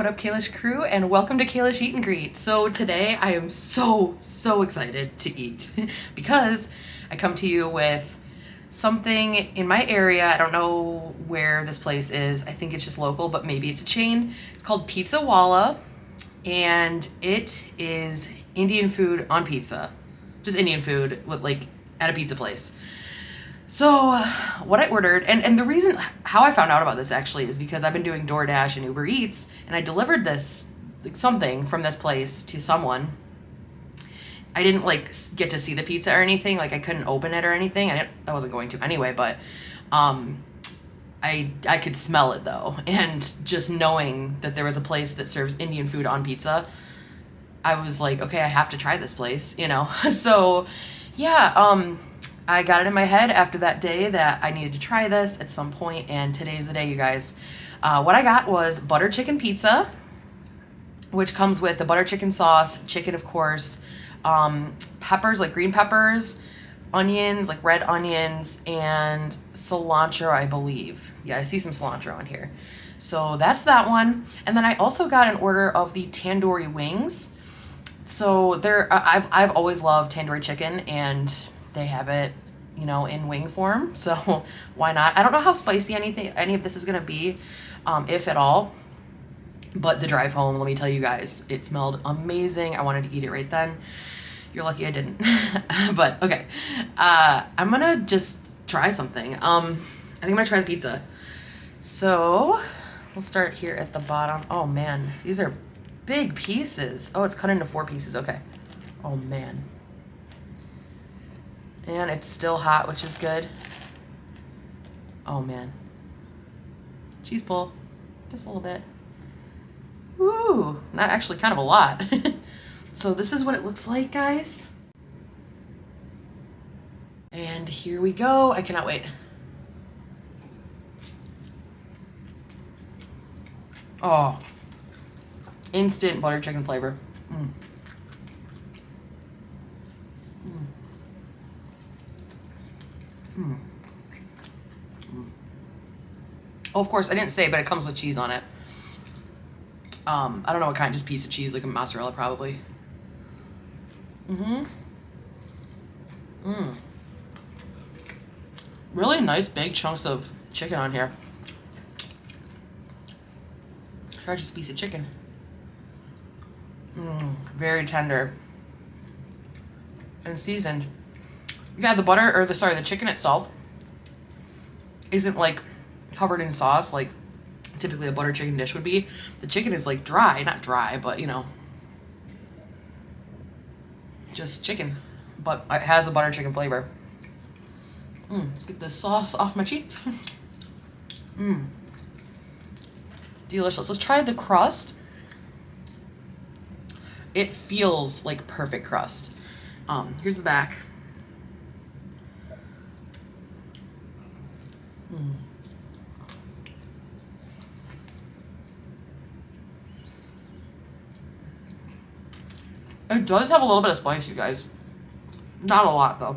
up, Kalish crew, and welcome to Kalish Eat and Greet. So today I am so excited to eat because I come to you with something in my area. I don't know where this place is. I think it's just local, but maybe it's a chain. It's called PIZZAWALA, and it is Indian food on pizza. Just Indian food with like at a pizza place. So what I ordered, and the reason how I found out about this actually is because I've been doing DoorDash and Uber Eats, and I delivered this, like, something from this place to someone. I didn't like get to see the pizza or anything, like I couldn't open it or anything. I wasn't going to anyway, but I could smell it though, and just knowing that there was a place that serves Indian food on pizza, I was like, okay, I have to try this place, you know. So yeah, I got it in my head after that day that I needed to try this at some point, and today's the day, you guys. What I got was butter chicken pizza, which comes with the butter chicken sauce, chicken, of course, peppers, like green peppers, onions, like red onions, and cilantro, I believe. Yeah, I see some cilantro on here. So that's that one. And then I also got an order of the tandoori wings. So I've always loved tandoori chicken, and they have it, you know, in wing form, so why not? I don't know how spicy any of this is gonna be, if at all, but the drive home, let me tell you guys, it smelled amazing. I wanted to eat it right then. You're lucky I didn't. But okay, I'm gonna just try something. I think I'm gonna try the pizza. So we'll start here at the bottom. Oh man, these are big pieces. Oh, it's cut into 4 pieces. Okay. Oh man. And it's still hot, which is good. Oh man. Cheese pull. Just a little bit. Woo! Not actually, kind of a lot. So this is what it looks like, guys. And here we go. I cannot wait. Oh. Instant butter chicken flavor. Mm. Mm. Oh, of course, I didn't say, but it comes with cheese on it. I don't know what kind, just piece of cheese, like a mozzarella probably. Really nice big chunks of chicken on here. Try just a piece of chicken. Very tender. And seasoned. Yeah, the butter, or the chicken itself isn't like covered in sauce like typically a butter chicken dish would be. The chicken is like dry, not dry, but you know, just chicken, but it has a butter chicken flavor. Let's get the sauce off my cheeks. Delicious. Let's try the crust. It feels like perfect crust. Here's the back. It does have a little bit of spice, you guys. Not a lot, though.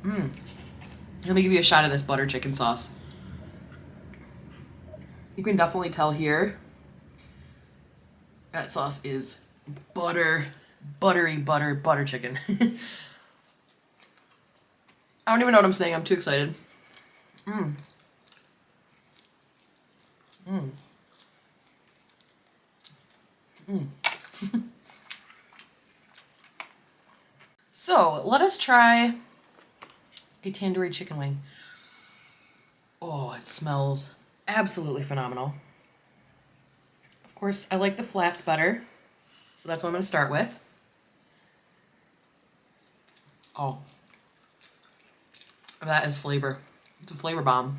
Let me give you a shot of this butter chicken sauce. You can definitely tell here that sauce is butter chicken. I don't even know what I'm saying. I'm too excited. So let us try a tandoori chicken wing. Oh, it smells absolutely phenomenal. Of course, I like the flats better, so that's what I'm going to start with. Oh, that is flavor. It's a flavor bomb.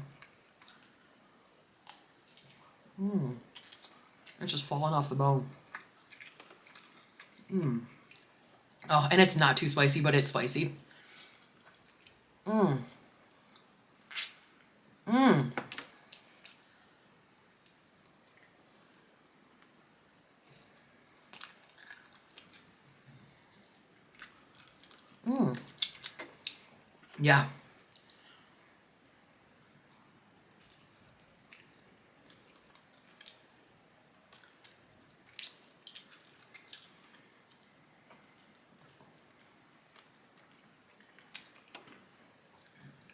It's just falling off the bone. Oh, and it's not too spicy, but it's spicy. Yeah.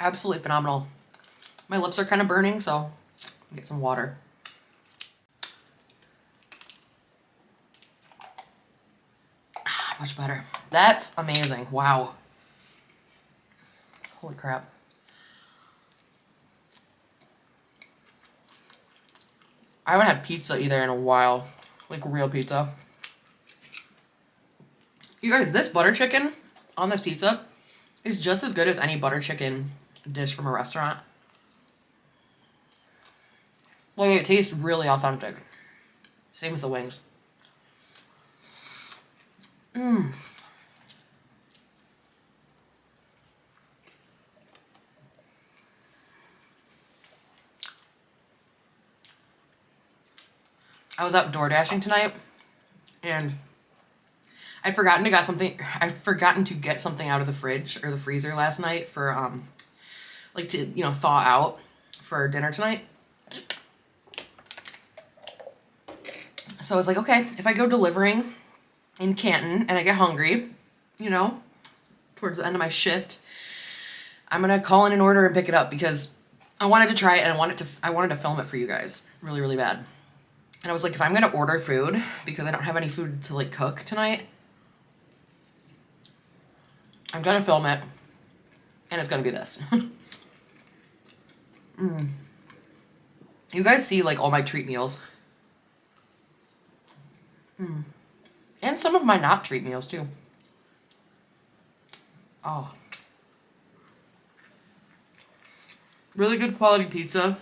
Absolutely phenomenal. My lips are kind of burning, so I'll get some water. Much better. That's amazing. Wow. Holy crap. I haven't had pizza either in a while. Like real pizza. You guys, this butter chicken on this pizza is just as good as any butter chicken dish from a restaurant. Like, it tastes really authentic. Same with the wings. Mmm. I was out door dashing tonight, and I'd forgotten to get something out of the fridge or the freezer last night for like to, you know, thaw out for dinner tonight. So I was like, okay, if I go delivering in Canton and I get hungry, you know, towards the end of my shift, I'm gonna call in an order and pick it up because I wanted to try it and I wanted to film it for you guys really, really bad. And I was like, if I'm gonna order food because I don't have any food to like cook tonight, I'm gonna film it, and it's gonna be this. You guys see like all my treat meals. And some of my not treat meals too. Oh. Really good quality pizza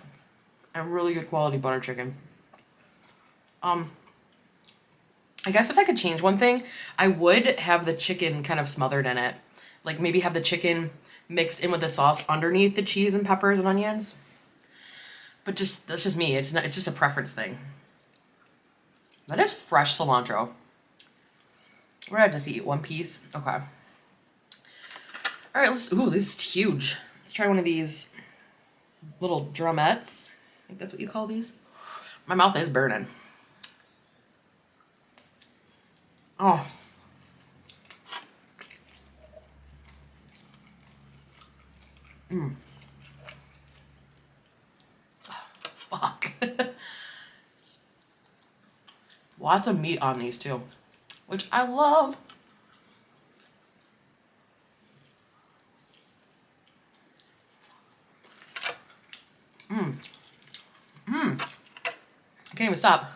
and really good quality butter chicken. I guess if I could change one thing, I would have the chicken kind of smothered in it. Like maybe have the chicken mixed in with the sauce underneath the cheese and peppers and onions. But that's just me. It's just a preference thing. That is fresh cilantro. What did I just eat? One piece? Okay. All right, ooh, this is huge. Let's try one of these little drumettes. I think that's what you call these. My mouth is burning. Oh. Fuck. Lots of meat on these too, which I love. I can't even stop.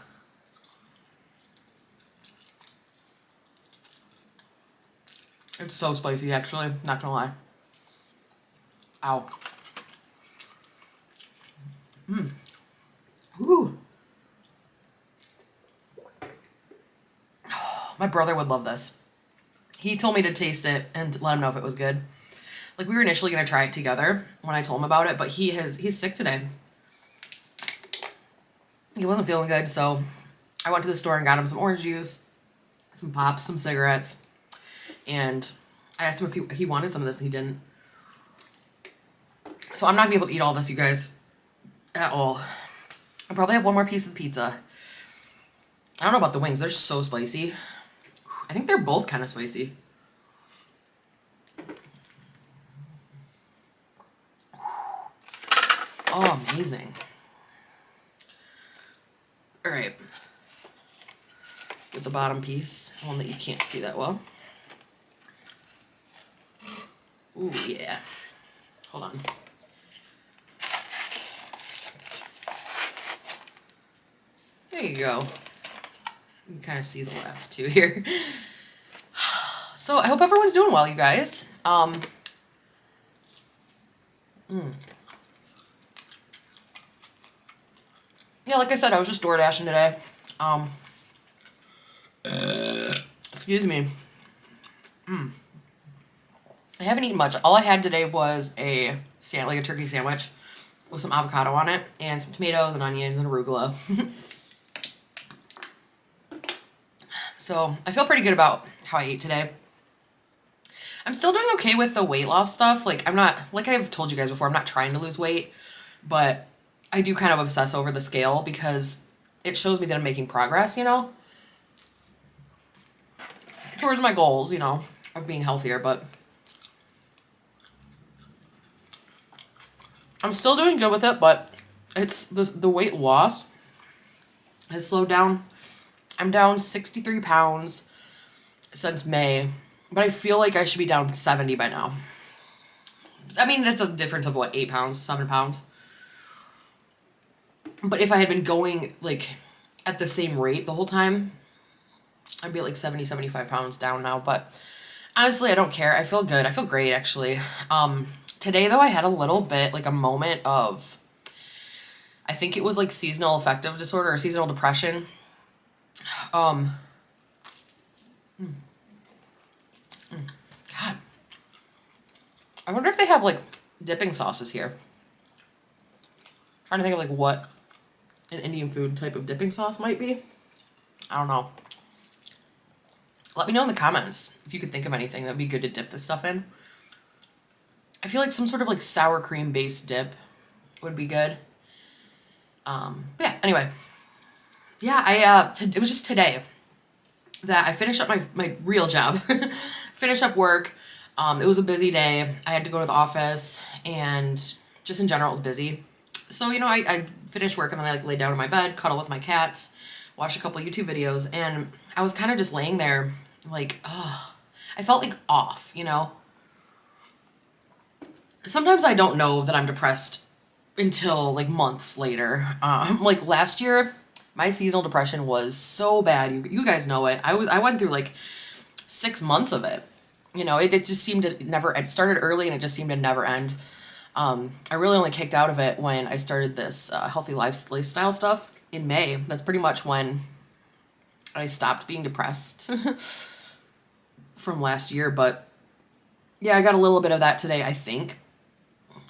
It's so spicy, actually. Not gonna lie. Ow. Ooh. My brother would love this. He told me to taste it and let him know if it was good. Like, we were initially gonna try it together when I told him about it, but he's sick today. He wasn't feeling good, so I went to the store and got him some orange juice, some pops, some cigarettes, and I asked him if he wanted some of this, and he didn't. So I'm not gonna be able to eat all this, you guys, at all. I'll probably have one more piece of the pizza. I don't know about the wings. They're so spicy. I think they're both kind of spicy. Oh, amazing. All right. Get the bottom piece, one that you can't see that well. Ooh, yeah. Hold on. There you go. You can kind of see the last two here. So I hope everyone's doing well, you guys. Yeah, like I said, I was just door dashing today. Excuse me. I haven't eaten much. All I had today was a turkey sandwich with some avocado on it and some tomatoes and onions and arugula. So I feel pretty good about how I ate today. I'm still doing okay with the weight loss stuff. Like, I'm not, like I've told you guys before, I'm not trying to lose weight, but I do kind of obsess over the scale because it shows me that I'm making progress, you know, towards my goals, you know, of being healthier. But I'm still doing good with it, but it's the weight loss has slowed down. I'm down 63 pounds since May, but I feel like I should be down 70 by now. I mean, that's a difference of what, 8 pounds, 7 pounds. But if I had been going like at the same rate the whole time, I'd be like 70, 75 pounds down now. But honestly, I don't care. I feel good. I feel great, actually. Today, though, I had a little bit, like a moment of, I think it was like seasonal affective disorder or seasonal depression. God. I wonder if they have like dipping sauces here. Trying to think of like what an Indian food type of dipping sauce might be. I don't know. Let me know in the comments if you could think of anything that would be good to dip this stuff in. I feel like some sort of like sour cream based dip would be good. Yeah, anyway. Yeah, it was just today that I finished up my real job. Finished up work. It was a busy day. I had to go to the office and just in general it was busy. So, you know, I finished work and then I like laid down in my bed, cuddle with my cats, watched a couple YouTube videos, and I was kind of just laying there like, oh, I felt like off, you know? Sometimes I don't know that I'm depressed until like months later. Like last year, my seasonal depression was so bad. You guys know it. I went through like 6 months of it. You know, it just seemed to never, it started early and it just seemed to never end. I really only kicked out of it when I started this healthy lifestyle stuff in May. That's pretty much when I stopped being depressed from last year. But yeah, I got a little bit of that today, I think.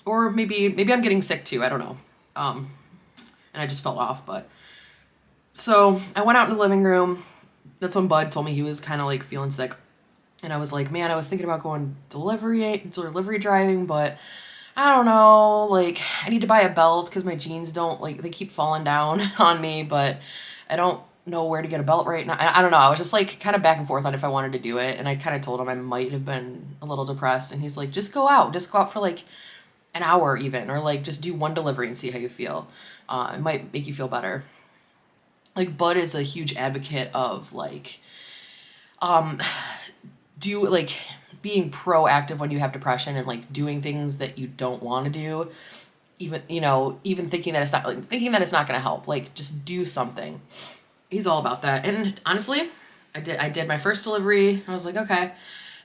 Or maybe I'm getting sick too. I don't know. And I just fell off. But so I went out in the living room. That's when Bud told me he was kind of like feeling sick. And I was like, man, I was thinking about going delivery driving, but I don't know, like, I need to buy a belt because my jeans don't, like, they keep falling down on me, but I don't know where to get a belt right now. I don't know. I was just, like, kind of back and forth on if I wanted to do it, and I kind of told him I might have been a little depressed, and he's like, just go out. Just go out for, like, an hour even, or, like, just do one delivery and see how you feel. It might make you feel better. Like, Bud is a huge advocate of, like, being proactive when you have depression and like doing things that you don't want to do, even, you know, even thinking that it's not going to help, like just do something. He's all about that. And honestly, I did my first delivery. I was like, okay.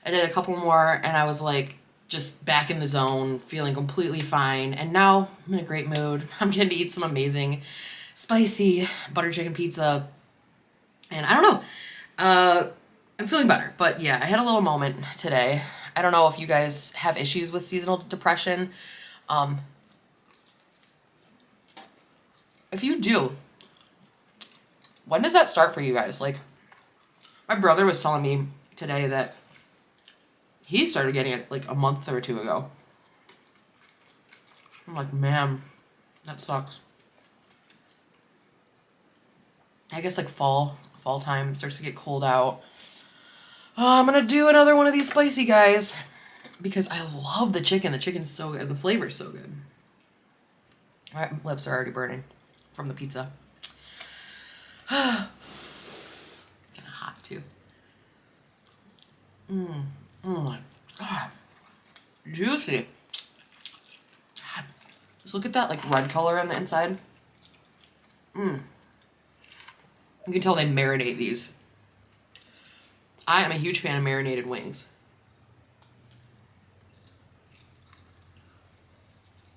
I did a couple more and I was like just back in the zone, feeling completely fine. And now I'm in a great mood. I'm getting to eat some amazing spicy butter chicken pizza. And I don't know. I'm feeling better, but yeah, I had a little moment today. I don't know if you guys have issues with seasonal depression. If you do, when does that start for you guys? Like, my brother was telling me today that he started getting it like a month or two ago. I'm like, man, that sucks. I guess like fall time starts to get cold out. I'm gonna do another one of these spicy guys because I love the chicken. The chicken's so good. The flavor's so good. All right, my lips are already burning from the pizza. Kind of hot too. Oh my God. Juicy. God. Just look at that like red color on the inside. You can tell they marinate these. I am a huge fan of marinated wings.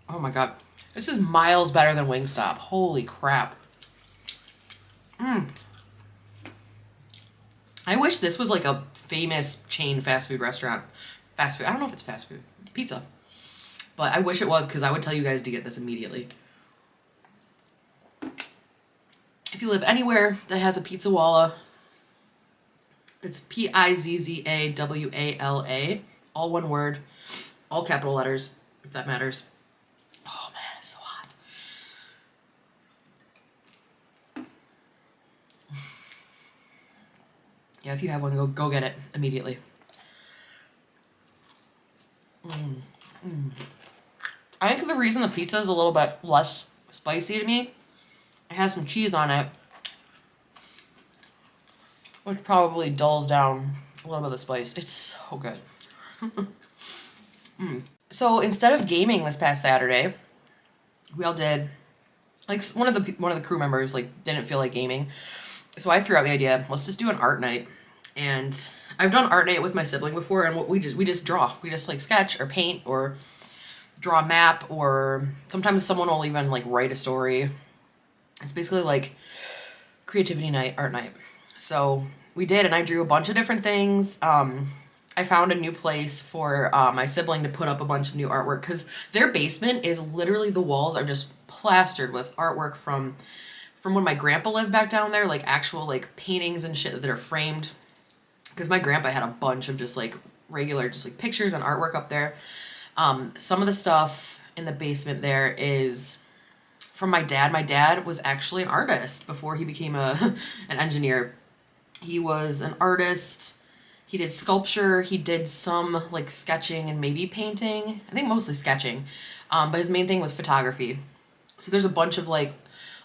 Oh my God. This is miles better than Wingstop. Holy crap. I wish this was like a famous chain fast food restaurant. Fast food. I don't know if it's fast food. Pizza. But I wish it was because I would tell you guys to get this immediately. If you live anywhere that has a PIZZAWALA, it's PIZZAWALA, all one word, all capital letters, if that matters. Oh man, it's so hot. Yeah, if you have one, go get it immediately. I think the reason the pizza is a little bit less spicy to me, it has some cheese on it, which probably dulls down a little bit of the spice. It's so good. So instead of gaming this past Saturday, we all did, like, one of the crew members like didn't feel like gaming, so I threw out the idea, let's just do an art night. And I've done art night with my sibling before, and we just draw. We just like sketch or paint or draw a map, or sometimes someone will even like write a story. It's basically like creativity night, art night. So we did, and I drew a bunch of different things. I found a new place for my sibling to put up a bunch of new artwork, because their basement is literally, the walls are just plastered with artwork from when my grandpa lived back down there, like actual like paintings and shit that are framed. Because my grandpa had a bunch of just like regular, just like pictures and artwork up there. Some of the stuff in the basement there is from my dad. My dad was actually an artist before he became an engineer. He was an artist. He did sculpture. He did some like sketching and maybe painting. I think mostly sketching. But his main thing was photography. So there's a bunch of like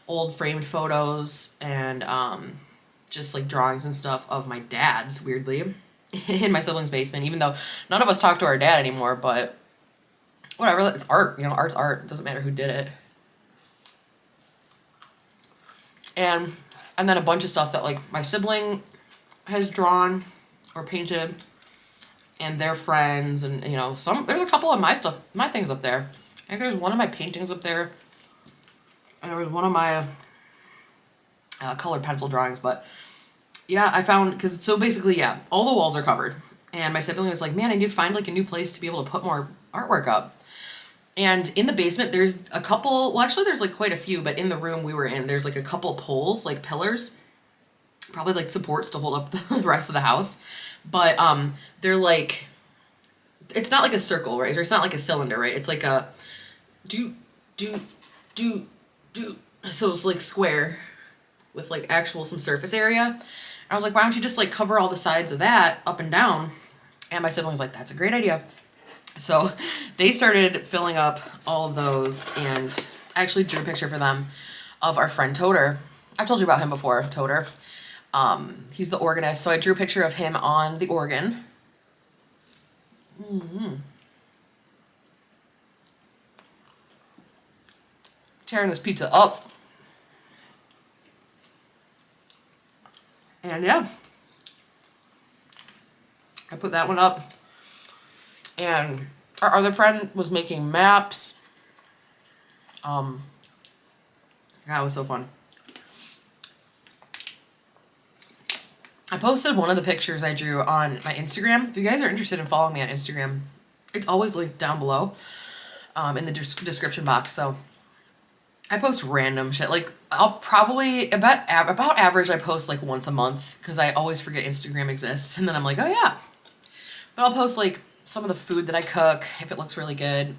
old framed photos and just like drawings and stuff of my dad's, weirdly, in my sibling's basement, even though none of us talk to our dad anymore. But whatever, it's art, art's art. It doesn't matter who did it. And then a bunch of stuff that like my sibling has drawn or painted, and their friends, and there's a couple of my things up there. I think there's one of my paintings up there, and there was one of my colored pencil drawings. But yeah, I found, because so basically, yeah, all the walls are covered, and my sibling was like, man, I need to find like a new place to be able to put more artwork up. And in the basement, there's a couple, well, actually there's like quite a few, but in the room we were in, there's like a couple poles, like pillars, probably like supports to hold up the rest of the house. But they're like, it's not like a circle, right? Or it's not like a cylinder, right? It's like a do. So it's like square with like actual some surface area. And I was like, why don't you just like cover all the sides of that up and down? And my sibling was like, that's a great idea. So they started filling up all of those, and I actually drew a picture for them of our friend Toter. I've told you about him before, Toter. He's the organist, so I drew a picture of him on the organ. Tearing this pizza up. And yeah, I put that one up. And our other friend was making maps. That was so fun. I posted one of the pictures I drew on my Instagram. If you guys are interested in following me on Instagram, it's always linked down below in the description box. So I post random shit. Like, I'll probably, about average, I post like once a month, because I always forget Instagram exists. And then I'm like, oh yeah. But I'll post like some of the food that I cook, if it looks really good.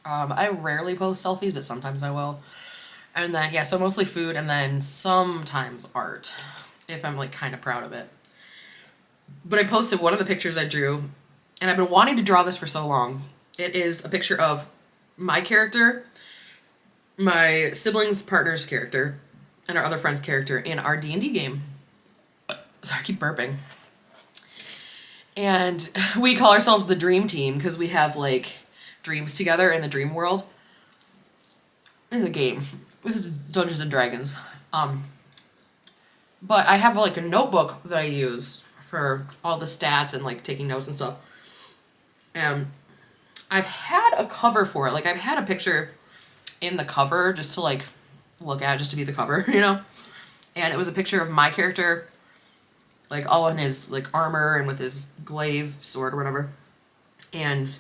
I rarely post selfies, but sometimes I will. And then, yeah, so mostly food, and then sometimes art, if I'm like kind of proud of it. But I posted one of the pictures I drew, and I've been wanting to draw this for so long. It is a picture of my character, my sibling's partner's character, and our other friend's character in our D&D game. Sorry, I keep burping. And we call ourselves the Dream Team, because we have like dreams together in the dream world. In the game. This is Dungeons and Dragons. But I have like a notebook that I use for all the stats and like taking notes and stuff. And I've had a cover for it. Like, I've had a picture in the cover just to like look at, just to be the cover, And it was a picture of my character, like all in his like armor and with his glaive sword or whatever. And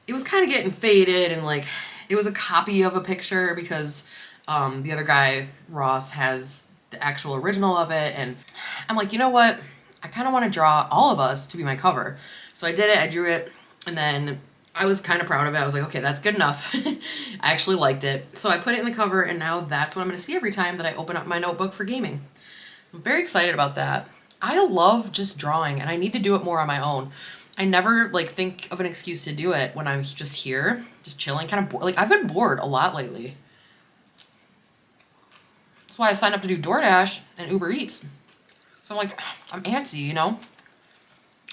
it was kind of getting faded, and like it was a copy of a picture, because the other guy, Ross, has the actual original of it. And I'm like, you know what? I kind of want to draw all of us to be my cover. So I did it, I drew it, and then I was kind of proud of it. I was like, okay, that's good enough. I actually liked it. So I put it in the cover, and now that's what I'm going to see every time that I open up my notebook for gaming. I'm very excited about that. I love just drawing, and I need to do it more on my own. I never like think of an excuse to do it when I'm just here, just chilling, kind of bored. Like I've been bored a lot lately. That's why I signed up to do DoorDash and Uber Eats. So I'm like, I'm antsy, you know?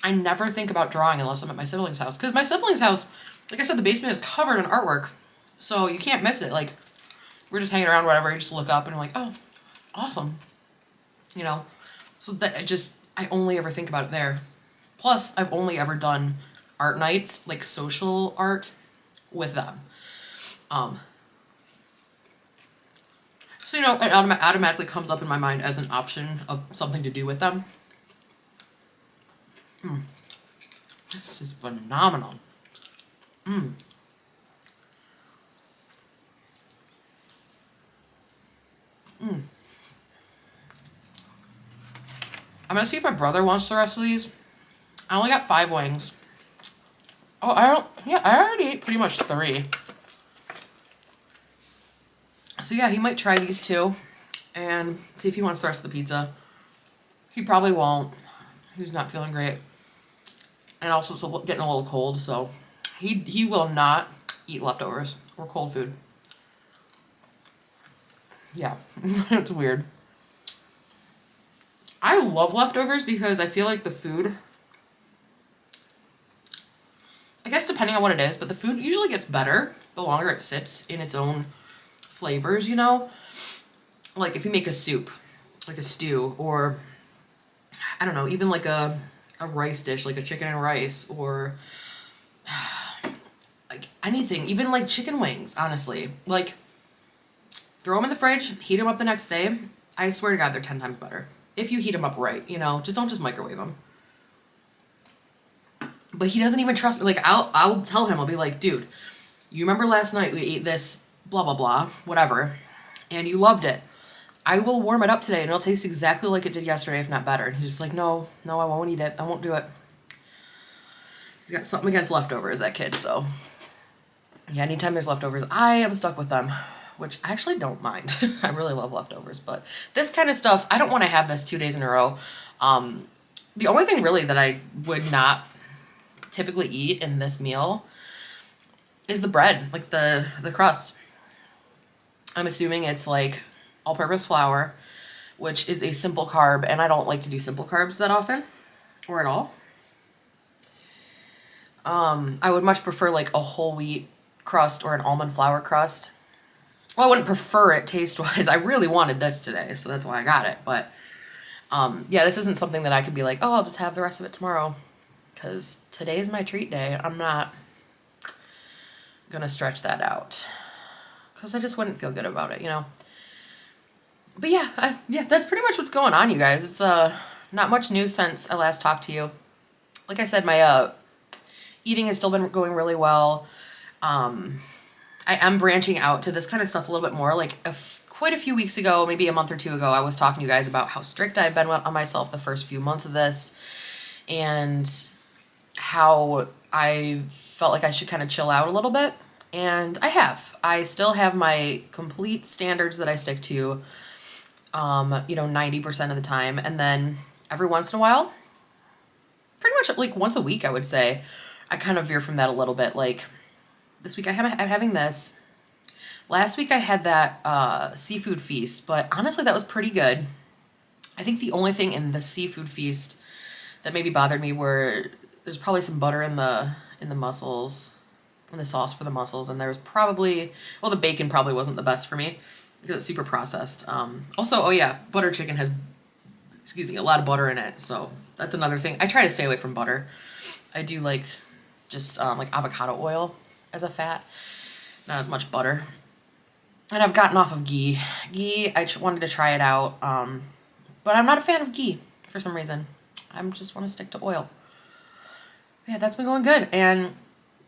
I never think about drawing unless I'm at my sibling's house. Because my sibling's house, like I said, the basement is covered in artwork. So you can't miss it. Like, we're just hanging around, whatever. You just look up and I'm like, oh, awesome. You know? So that I only ever think about it there. Plus, I've only ever done art nights, like social art, with them. So, you know, it automatically comes up in my mind as an option of something to do with them. This is phenomenal. I'm gonna see if my brother wants the rest of these. I only got 5 wings. Oh, I already ate pretty much 3. So yeah, he might try these too and see if he wants the rest of the pizza. He probably won't. He's not feeling great. And also it's getting a little cold, so he will not eat leftovers or cold food. Yeah, it's weird. I love leftovers because I feel like the food, I guess depending on what it is, but the food usually gets better the longer it sits in its own flavors, you know? Like if you make a soup, like a stew, or I don't know, even like a rice dish, like a chicken and rice, or like anything, even like chicken wings, honestly. Like throw them in the fridge, heat them up the next day. I swear to God, they're 10 times better. If you heat them up right, you know, don't just microwave them. But he doesn't even trust me. Like I'll tell him, I'll be like, dude, you remember last night we ate this blah, blah, blah, whatever, and you loved it. I will warm it up today and it'll taste exactly like it did yesterday, if not better. And he's just like, no, I won't eat it. I won't do it. He's got something against leftovers, that kid, so. Yeah, anytime there's leftovers, I am stuck with them, which I actually don't mind. I really love leftovers, but this kind of stuff, I don't want to have this 2 days in a row. The only thing really that I would not typically eat in this meal is the bread, like the crust. I'm assuming it's like all-purpose flour, which is a simple carb, and I don't like to do simple carbs that often, or at all. I would much prefer like a whole wheat crust or an almond flour crust. Well, I wouldn't prefer it taste-wise. I really wanted this today, so that's why I got it. But yeah, this isn't something that I could be like, oh, I'll just have the rest of it tomorrow, because today's my treat day. I'm not gonna stretch that out, because I just wouldn't feel good about it, you know? But yeah, that's pretty much what's going on, you guys. It's not much news since I last talked to you. Like I said, my eating has still been going really well. I am branching out to this kind of stuff a little bit more. Like quite a few weeks ago, maybe a month or 2 ago, I was talking to you guys about how strict I've been on myself the first few months of this, and how I felt like I should kind of chill out a little bit. And I have. I still have my complete standards that I stick to, 90% of the time. And then every once in a while, pretty much like once a week, I would say, I kind of veer from that a little bit. Like this week I'm having this. Last week I had that seafood feast, but honestly that was pretty good. I think the only thing in the seafood feast that maybe bothered me were there's probably some butter in the mussels, in the sauce for the mussels, and there was probably, well, the bacon probably wasn't the best for me because it's super processed. Also, oh yeah, butter chicken has, a lot of butter in it, so that's another thing. I try to stay away from butter. I do like just like avocado oil as a fat, not as much butter. And I've gotten off of ghee. Ghee, I wanted to try it out, but I'm not a fan of ghee for some reason. I just want to stick to oil. Yeah, that's been going good. And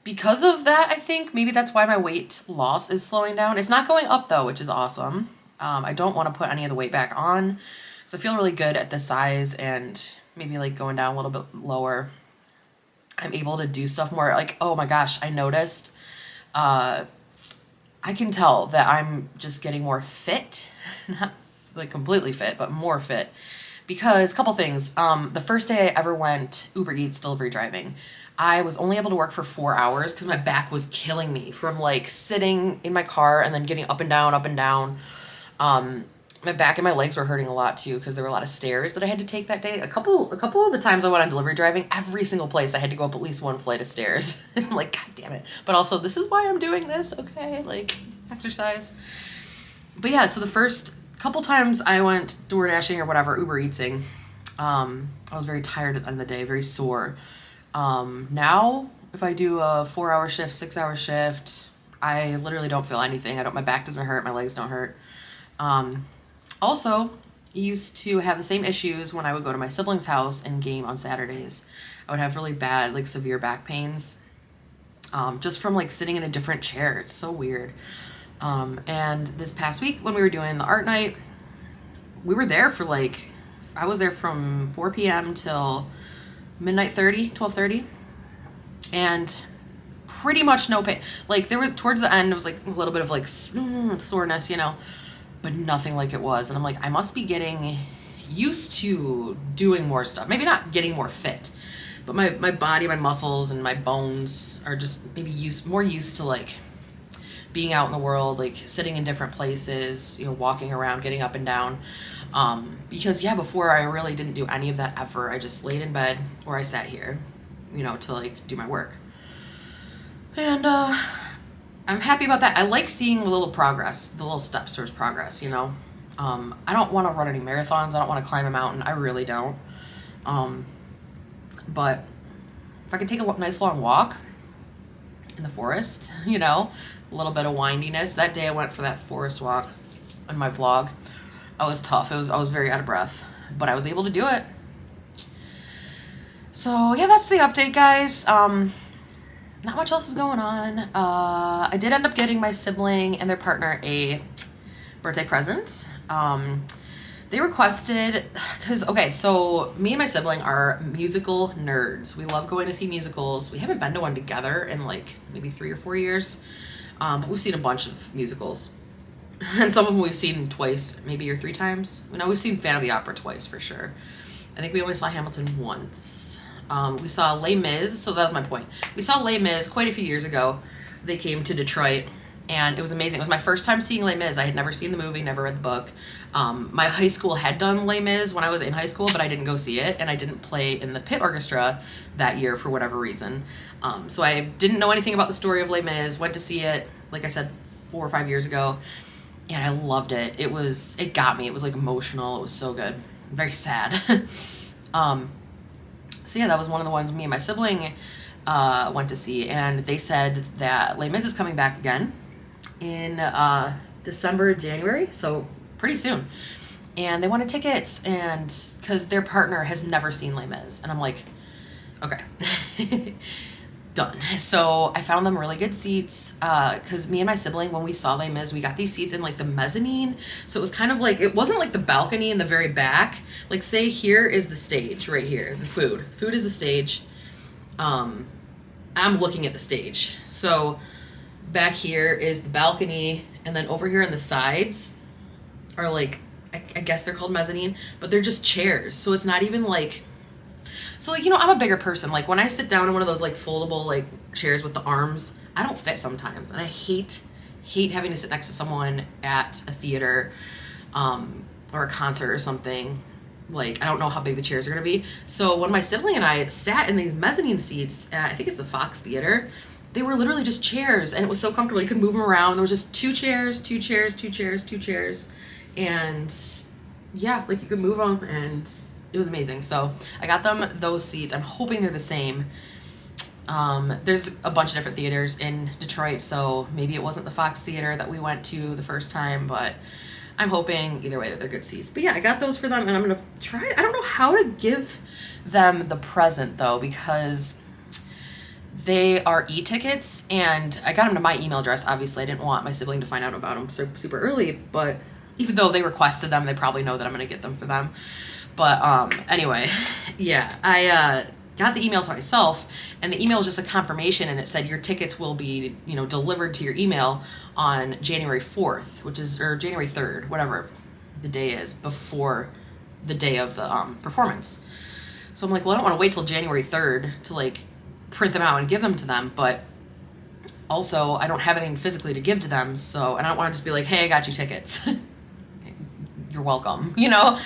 because of that, I think maybe that's why my weight loss is slowing down. It's not going up though, which is awesome. I don't want to put any of the weight back on because I feel really good at this size, and maybe like going down a little bit lower. I'm able to do stuff more. Like, oh my gosh, I noticed, I can tell that I'm just getting more fit, not like completely fit, but more fit. Because a couple things. The first day I ever went Uber Eats delivery driving, I was only able to work for 4 hours because my back was killing me from like sitting in my car and then getting up and down, up and down. My back and my legs were hurting a lot too because there were a lot of stairs that I had to take that day. A couple of the times I went on delivery driving, every single place I had to go up at least one flight of stairs. I'm like, God damn it. But also, this is why I'm doing this, okay? Like, exercise. But yeah, so the first couple times I went door dashing or whatever, Uber Eatsing, I was very tired at the end of the day, very sore. Now, if I do a 4-hour shift, 6-hour shift, I literally don't feel anything. My back doesn't hurt, my legs don't hurt. Also, used to have the same issues when I would go to my siblings' house and game on Saturdays. I would have really bad, like severe back pains, just from like sitting in a different chair. It's so weird. And this past week when we were doing the art night, we were there for like, I was there from 4 p.m. till midnight 12:30, and pretty much no pain. Like there was, towards the end, it was like a little bit of like soreness, you know, but nothing like it was. And I'm like, I must be getting used to doing more stuff. Maybe not getting more fit, but my body, my muscles, and my bones are just maybe more used to like being out in the world, like sitting in different places, you know, walking around, getting up and down. Because yeah, before I really didn't do any of that ever. I just laid in bed or I sat here, you know, to like do my work. And I'm happy about that. I like seeing the little progress, the little steps towards progress, you know. I don't want to run any marathons. I don't want to climb a mountain. I really don't. But if I could take a nice long walk in the forest, you know, a little bit of windiness. That day I went for that forest walk in my vlog. I was tough. I was very out of breath, but I was able to do it. So yeah, that's the update, guys. Not much else is going on. I did end up getting my sibling and their partner a birthday present. They requested, okay, so me and my sibling are musical nerds. We love going to see musicals. We haven't been to one together in like maybe 3 or 4 years, but we've seen a bunch of musicals. And some of them we've seen twice, maybe or 3 times. No, we've seen Phantom of the Opera twice for sure. I think we only saw Hamilton once. We saw Les Mis, so that was my point. We saw Les Mis quite a few years ago. They came to Detroit, and it was amazing. It was my first time seeing Les Mis. I had never seen the movie, never read the book. My high school had done Les Mis when I was in high school, but I didn't go see it, and I didn't play in the pit orchestra that year for whatever reason. So I didn't know anything about the story of Les Mis, went to see it, like I said, 4 or 5 years ago, and I loved it. It got me. It was like emotional. It was so good. Very sad. So yeah, that was one of the ones me and my sibling went to see, and they said that Les Mis is coming back again in December, January, so pretty soon. And they wanted tickets, and because their partner has never seen Les Mis, and I'm like, okay. Done. So I found them really good seats, because me and my sibling, when we saw Les Mis, we got these seats in like the mezzanine. So it was kind of like, it wasn't like the balcony in the very back. Like say here is the stage right here, the food is the stage. I'm looking at the stage. So back here is the balcony, and then over here on the sides are like, I guess they're called mezzanine, but they're just chairs. So it's not even like, so like, you know, I'm a bigger person. Like when I sit down in one of those like foldable like chairs with the arms, I don't fit sometimes, and I hate having to sit next to someone at a theater or a concert or something. Like I don't know how big the chairs are gonna be. So when my sibling and I sat in these mezzanine seats at, I think it's the Fox Theater, they were literally just chairs, and it was so comfortable. You could move them around. There was just 2 chairs, 2 chairs, 2 chairs, 2 chairs, and yeah, like you could move them, and it was amazing. So I got them those seats. I'm hoping they're the same. There's a bunch of different theaters in Detroit, so maybe it wasn't the Fox Theater that we went to the first time, but I'm hoping either way that they're good seats. But yeah, I got those for them, and I'm gonna try. I don't know how to give them the present though, because they are e-tickets, and I got them to my email address. Obviously, I didn't want my sibling to find out about them super early, but even though they requested them, they probably know that I'm gonna get them for them. But anyway, yeah, I got the email to myself, and the email was just a confirmation, and it said your tickets will be, you know, delivered to your email on January 4th, or January 3rd, whatever the day is before the day of the performance. So I'm like, well, I don't want to wait till January 3rd to like print them out and give them to them, but also I don't have anything physically to give to them, so, and I don't want to just be like, hey, I got you tickets. You're welcome, you know?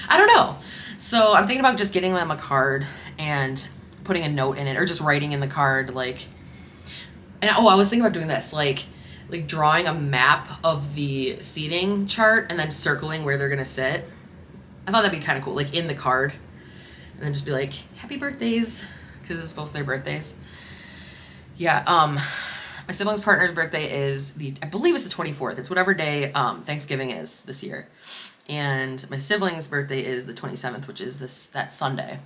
I don't know. So I'm thinking about just getting them a card and putting a note in it, or just writing in the card, like, and oh, I was thinking about doing this, like drawing a map of the seating chart and then circling where they're gonna sit. I thought that'd be kind of cool, like in the card, and then just be like, happy birthdays, because it's both their birthdays. Yeah, my sibling's partner's birthday is I believe it's the 24th. It's whatever day Thanksgiving is this year. And my sibling's birthday is the 27th, which is that Sunday.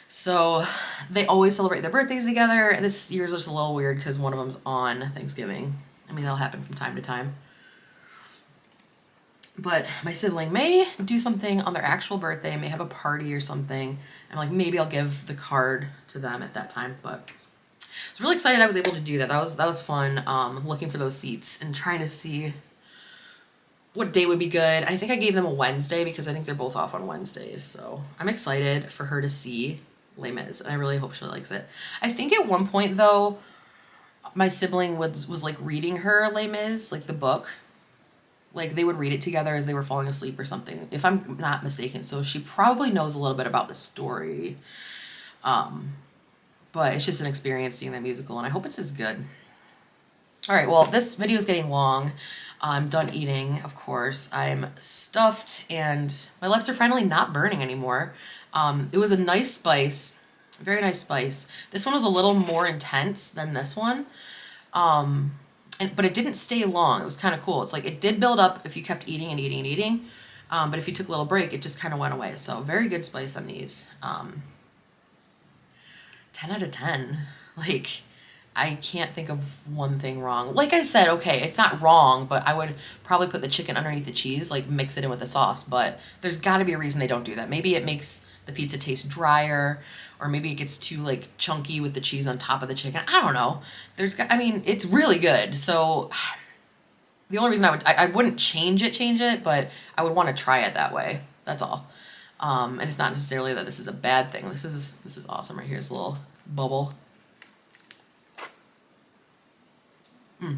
So they always celebrate their birthdays together. This year's just a little weird because one of them's on Thanksgiving. I mean, that'll happen from time to time. But my sibling may do something on their actual birthday, may have a party or something. And like, maybe I'll give the card to them at that time. But I was really excited I was able to do that. That was fun, looking for those seats and trying to see what day would be good. I think I gave them a Wednesday because I think they're both off on Wednesdays. So I'm excited for her to see Les Mis, and I really hope she likes it. I think at one point, though, my sibling was like reading her Les Mis, like the book. Like they would read it together as they were falling asleep or something, if I'm not mistaken. So she probably knows a little bit about the story. But it's just an experience seeing that musical, and I hope it's as good. All right, well, this video is getting long. I'm done eating, of course. I'm stuffed, and my lips are finally not burning anymore. It was a nice spice, very nice spice. This one was a little more intense than this one, but it didn't stay long. It was kind of cool. It's like it did build up if you kept eating and eating and eating, but if you took a little break, it just kind of went away. So very good spice on these. 10 out of 10. Like, I can't think of one thing wrong. Like I said, okay, it's not wrong, but I would probably put the chicken underneath the cheese, like mix it in with the sauce. But there's got to be a reason they don't do that. Maybe it makes the pizza taste drier, or maybe it gets too like chunky with the cheese on top of the chicken. I don't know. I mean, it's really good. So the only reason I wouldn't change it, but I would want to try it that way. That's all. And it's not necessarily that this is a bad thing. This is awesome. Right here's a little bubble. I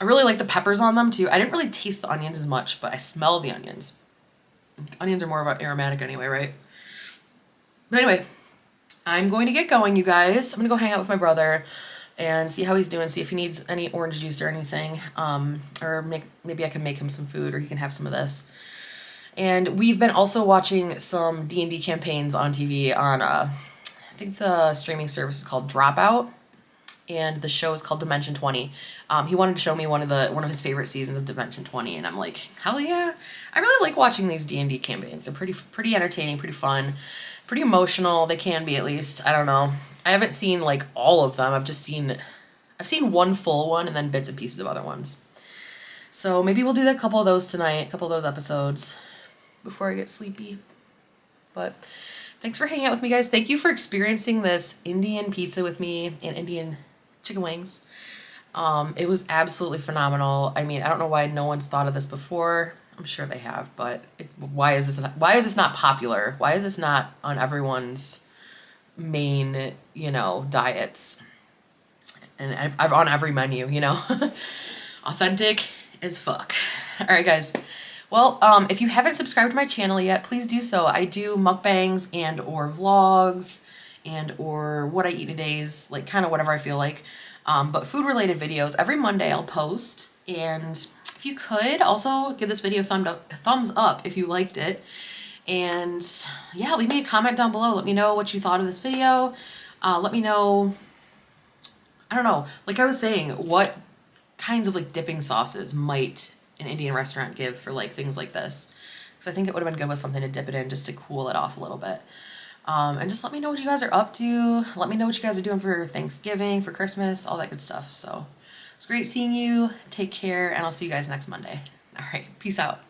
really like the peppers on them too. I didn't really taste the onions as much, but I smell the onions. Onions are more of an aromatic anyway, right? But anyway, I'm going to get going, you guys. I'm going to go hang out with my brother and see how he's doing, see if he needs any orange juice or anything. Or maybe I can make him some food, or he can have some of this. And we've been also watching some D&D campaigns on TV on, I think the streaming service is called Dropout, and the show is called Dimension 20. He wanted to show me one of his favorite seasons of Dimension 20, and I'm like, hell yeah. I really like watching these D&D campaigns. They're pretty entertaining, pretty fun, pretty emotional. They can be, at least. I don't know. I haven't seen like all of them. I've seen one full one and then bits and pieces of other ones. So maybe we'll do a couple of those tonight, a couple of those episodes before I get sleepy. But thanks for hanging out with me, guys. Thank you for experiencing this Indian pizza with me and Indian chicken wings. It was absolutely phenomenal. I mean, I don't know why no one's thought of this before. I'm sure they have, but why is this not popular? Why is this not on everyone's main, diets? And I've on every menu, Authentic as fuck. All right, guys. Well, if you haven't subscribed to my channel yet, please do so. I do mukbangs and or vlogs and or what I eat in a days, like kind of whatever I feel like. But food related videos every Monday I'll post. And if you could also give this video a thumbs up if you liked it. And yeah, leave me a comment down below. Let me know what you thought of this video. Let me know, I don't know, like I was saying, what kinds of like dipping sauces might an Indian restaurant give for like things like this, because I think it would have been good with something to dip it in just to cool it off a little bit. And just let me know what you guys are up to. Let me know what you guys are doing for Thanksgiving, for Christmas, all that good stuff. So it's great seeing you. Take care, and I'll see you guys next Monday. All right, peace out.